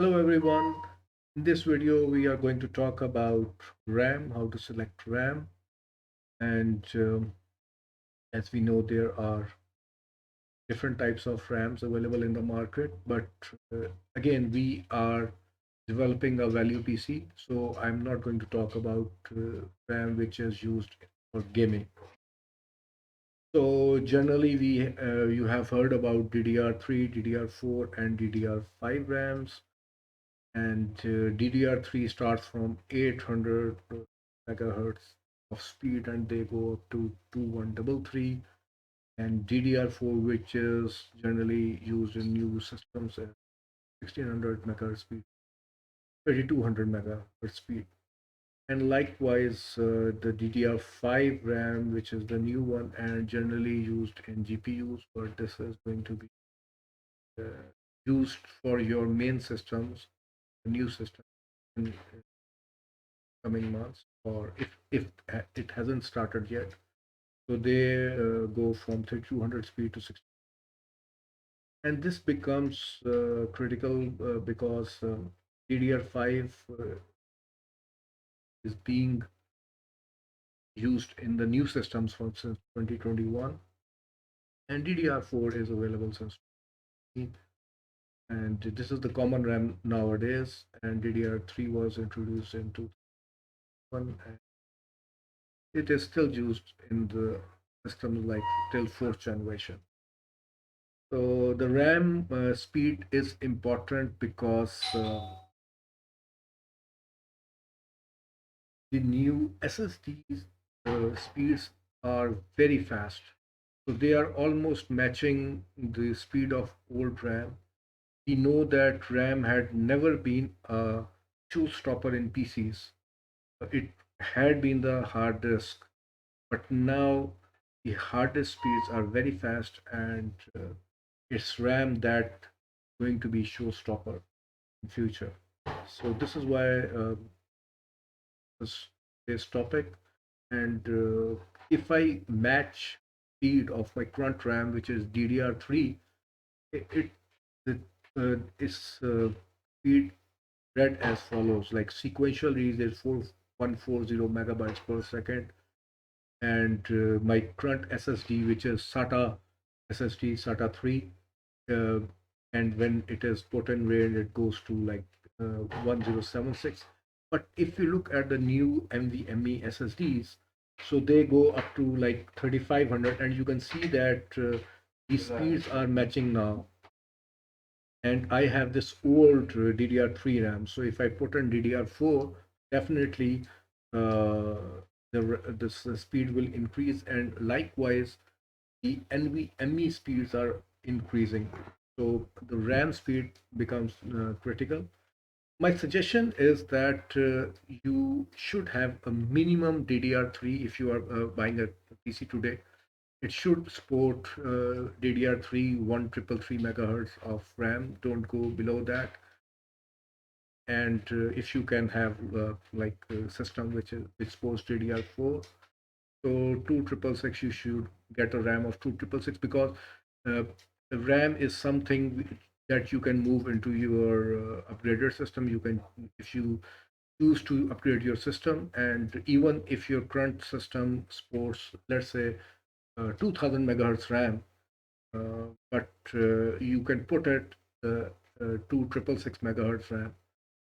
Hello everyone. In this video, we are going to talk about RAM, how to select RAM. And as we know, there are different types of RAMs available in the market. But again, we are developing a value PC. So I'm not going to talk about RAM which is used for gaming. So generally, you have heard about DDR3, DDR4, and DDR5 RAMs. And DDR3 starts from 800 megahertz of speed and they go up to 2133, and DDR4, which is generally used in new systems, at 1600 megahertz speed, 3200 megahertz speed. And likewise, the DDR5 RAM, which is the new one and generally used in GPUs, but this is going to be uh, used for your main systems, the new system, in coming months, or if it hasn't started yet. So they go from 3200 speed to 60, and this becomes critical because DDR5 is being used in the new systems from since 2021, and DDR4 is available since 20, and this is the common RAM nowadays. And DDR3 was introduced in 2001, and it is still used in the systems like till fourth generation. So the RAM speed is important because the new SSDs speeds are very fast. So they are almost matching the speed of old RAM. We know that RAM had never been a showstopper in PCs. It had been the hard disk, but now the hard disk speeds are very fast, and it's RAM that going to be showstopper in future. So this is why this this topic. And if I match speed of my current RAM, which is DDR3, it is speed read as follows: like sequential read is 4140 megabytes per second, and my current SSD, which is SATA SSD SATA 3, uh, and when it is put in RAID, it goes to like 1076. But if you look at the new NVMe SSDs, so they go up to like 3500, and you can see that the speeds are matching now. And I have this old DDR3 RAM. So if I put in DDR4, definitely uh, the speed will increase, and likewise the NVMe speeds are increasing. So the RAM speed becomes critical. My suggestion is that you should have a minimum DDR3 if you are buying a PC today. It should support DDR3 1333 megahertz of RAM. Don't go below that. And if you can have like a system which supports DDR4, so 2666, you should get a RAM of 2666, because uh, the RAM is something that you can move into your upgraded system. You can, if you choose to upgrade your system, and even if your current system supports, let's say, 2000 megahertz RAM, but you can put it to 666 megahertz RAM,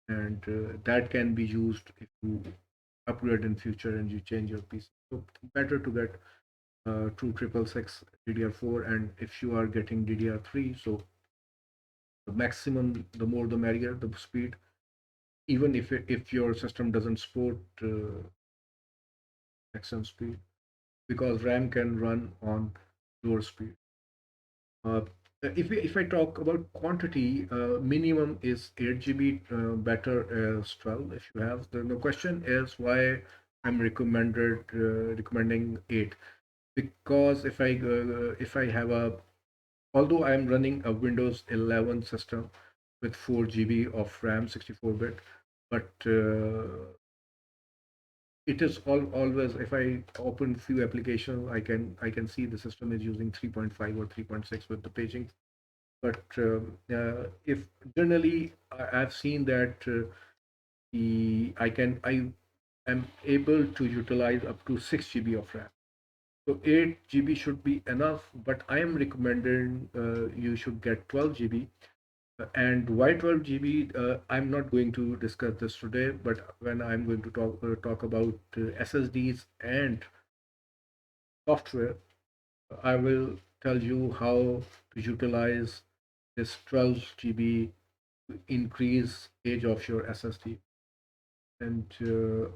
and that can be used if you upgrade in future and you change your PC. So better to get to 666 DDR4, and if you are getting DDR3, so the maximum, the more the merrier, the speed. Even if your system doesn't support maximum speed, because RAM can run on lower speed. Uh, if I talk about quantity, minimum is 8 GB, better is 12 if you have. The question is why I'm recommending 8, because if I have a, although I'm running a Windows 11 system with 4 GB of RAM, 64-bit, but it is always, if I open few applications, I can see the system is using 3.5 or 3.6 with the paging. But if generally I've seen that I am able to utilize up to 6 GB of RAM. So 8 GB should be enough, but I am recommending you should get 12 GB. And why 12 GB? I'm not going to discuss this today, but when I'm going to talk about SSDs and software, I will tell you how to utilize this 12 GB to increase age of your SSD. And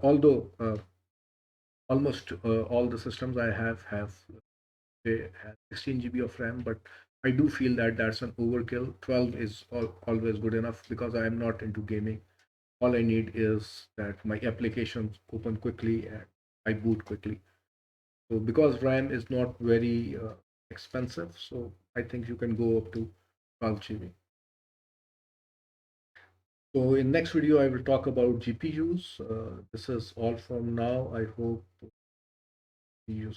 although almost all the systems I have they have 16 GB of RAM, but I do feel that that's an overkill. 12 is always good enough because I am not into gaming. All I need is that my applications open quickly and I boot quickly. So because RAM is not very expensive, so I think you can go up to 12 GB. So in next video, I will talk about GPUs. This is all from now. I hope you